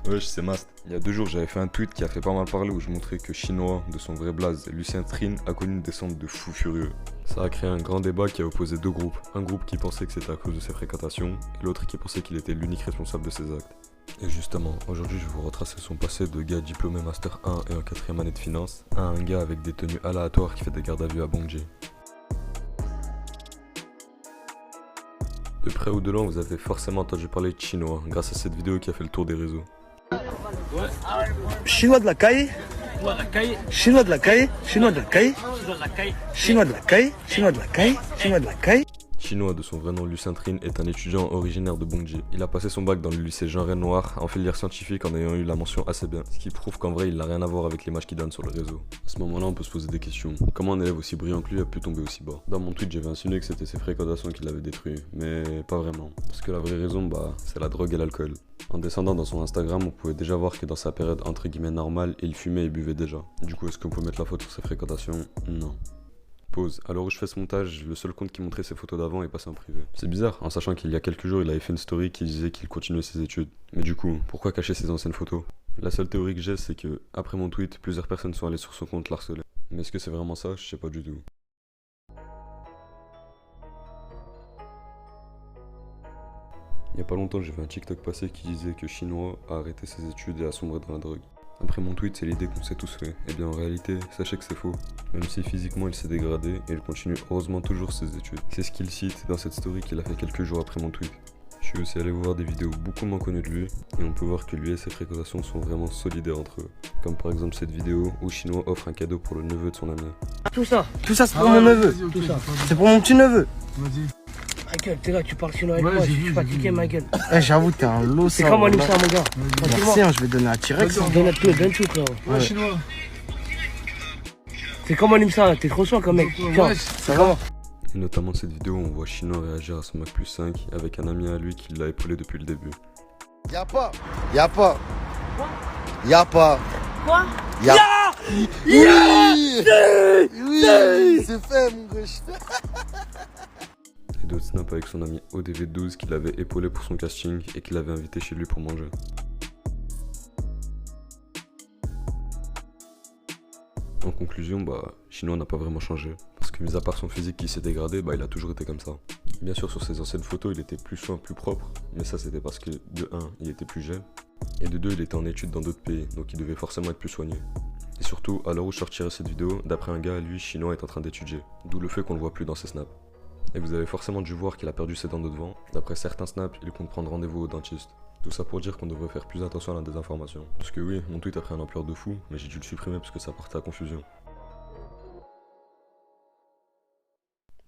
Wesh, c'est Mast. Il y a 2 jours, j'avais fait un tweet qui a fait pas mal parler où je montrais que Chinois, de son vrai blaze, Lucien Trine, a connu une descente de fou furieux. Ça a créé un grand débat qui a opposé 2 groupes. Un groupe qui pensait que c'était à cause de ses fréquentations, et l'autre qui pensait qu'il était l'unique responsable de ses actes. Et justement, aujourd'hui je vais vous retracer son passé de gars diplômé Master 1 et en 4ème année de finance, à un gars avec des tenues aléatoires qui fait des gardes à vue à Bongji. De près ou de loin, vous avez forcément entendu parler de Chinois, grâce à cette vidéo qui a fait le tour des réseaux. Chinois de la caille, Chinois de la caille, Chinois de la caille, Chinois de la caille, Chinois de la caille, Chinois de la caille. Chinois, de son vrai nom Lucien Trine, est un étudiant originaire de Bongji. Il a passé son bac dans le lycée Jean Renoir en filière scientifique en ayant eu la mention assez bien, ce qui prouve qu'en vrai il n'a rien à voir avec l'image qu'il donne sur le réseau. À ce moment-là, on peut se poser des questions. Comment un élève aussi brillant que lui a pu tomber aussi bas? Dans mon tweet, j'avais insinué que c'était ses fréquentations qui l'avaient détruit, mais pas vraiment. Parce que la vraie raison, c'est la drogue et l'alcool. En descendant dans son Instagram, on pouvait déjà voir que dans sa période entre guillemets normale, il fumait et buvait déjà. Du coup, est-ce qu'on peut mettre la faute sur ses fréquentations? Non. Pause. Alors où je fais ce montage, le seul compte qui montrait ses photos d'avant est passé en privé. C'est bizarre, en sachant qu'il y a quelques jours, il avait fait une story qui disait qu'il continuait ses études. Mais du coup, pourquoi cacher ses anciennes photos? La seule théorie que j'ai, c'est que, après mon tweet, plusieurs personnes sont allées sur son compte l'harceler. Mais est-ce que c'est vraiment ça? Je sais pas du tout. Il y a pas longtemps, j'ai vu un TikTok passer qui disait que Chinois a arrêté ses études et a sombré dans la drogue. Après mon tweet, c'est l'idée qu'on s'est tous fait. Et bien en réalité, sachez que c'est faux. Même si physiquement il s'est dégradé, et il continue heureusement toujours ses études. C'est ce qu'il cite dans cette story qu'il a fait quelques jours après mon tweet. Je suis aussi allé voir des vidéos beaucoup moins connues de lui, et on peut voir que lui et ses fréquentations sont vraiment solidaires entre eux. Comme par exemple cette vidéo où Chinois offre un cadeau pour le neveu de son ami. Tout ça c'est pour mon neveu. Tout ça. C'est pour mon petit neveu. Vas-y. Ma gueule, t'es là, tu parles chinois avec Ouais, moi, j'ai je vu, suis fatigué, ma gueule. Eh, j'avoue, t'es un lot. C'est comment on aime ça, mon gars? Merci, hein, je vais donner un T-Rex. Donne tout, frérot. Ouais, chinois. C'est comment on aime ça? T'es trop chaud comme mec. Tiens, Ouais, ça va? Et notamment cette vidéo où on voit Chinois réagir à son Mac plus 5 avec un ami à lui qui l'a épaulé depuis le début. Y'a pas. Quoi? Oui, c'est fait, mon gauche. Et d'autres snaps avec son ami ODV12 qui l'avait épaulé pour son casting et qui l'avait invité chez lui pour manger. En conclusion, Chinois n'a pas vraiment changé. Parce que mis à part son physique qui s'est dégradé, il a toujours été comme ça. Bien sûr, sur ses anciennes photos, il était plus fin, plus propre. Mais ça, c'était parce que, de 1, il était plus jeune. Et de 2, il était en études dans d'autres pays. Donc il devait forcément être plus soigné. Et surtout, à l'heure où je sortirai cette vidéo, d'après un gars à lui, Chinois est en train d'étudier. D'où le fait qu'on le voit plus dans ses snaps. Et vous avez forcément dû voir qu'il a perdu ses dents de devant. D'après certains snaps, il compte prendre rendez-vous au dentiste. Tout ça pour dire qu'on devrait faire plus attention à la désinformation. Parce que oui, mon tweet a pris une ampleur de fou, mais j'ai dû le supprimer parce que ça portait à confusion.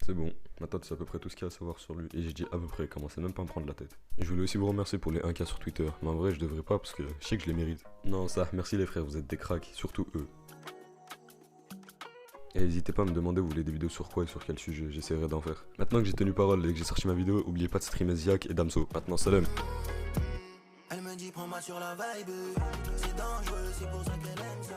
C'est bon, maintenant c'est à peu près tout ce qu'il y a à savoir sur lui. Et j'ai dit à peu près, commencez même pas à me prendre la tête. Et je voulais aussi vous remercier pour les 1K sur Twitter. Mais en vrai, je devrais pas parce que je sais que je les mérite. Non, ça, merci les frères, vous êtes des cracks, surtout eux. Et n'hésitez pas à me demander vous voulez des vidéos sur quoi et sur quel sujet, j'essaierai d'en faire. Maintenant que j'ai tenu parole et que j'ai sorti ma vidéo, oubliez pas de streamer Ziak et Damso. Maintenant, salam. Elle me dit prends-moi sur la vibe, c'est dangereux, c'est pour ça qu'elle aime ça.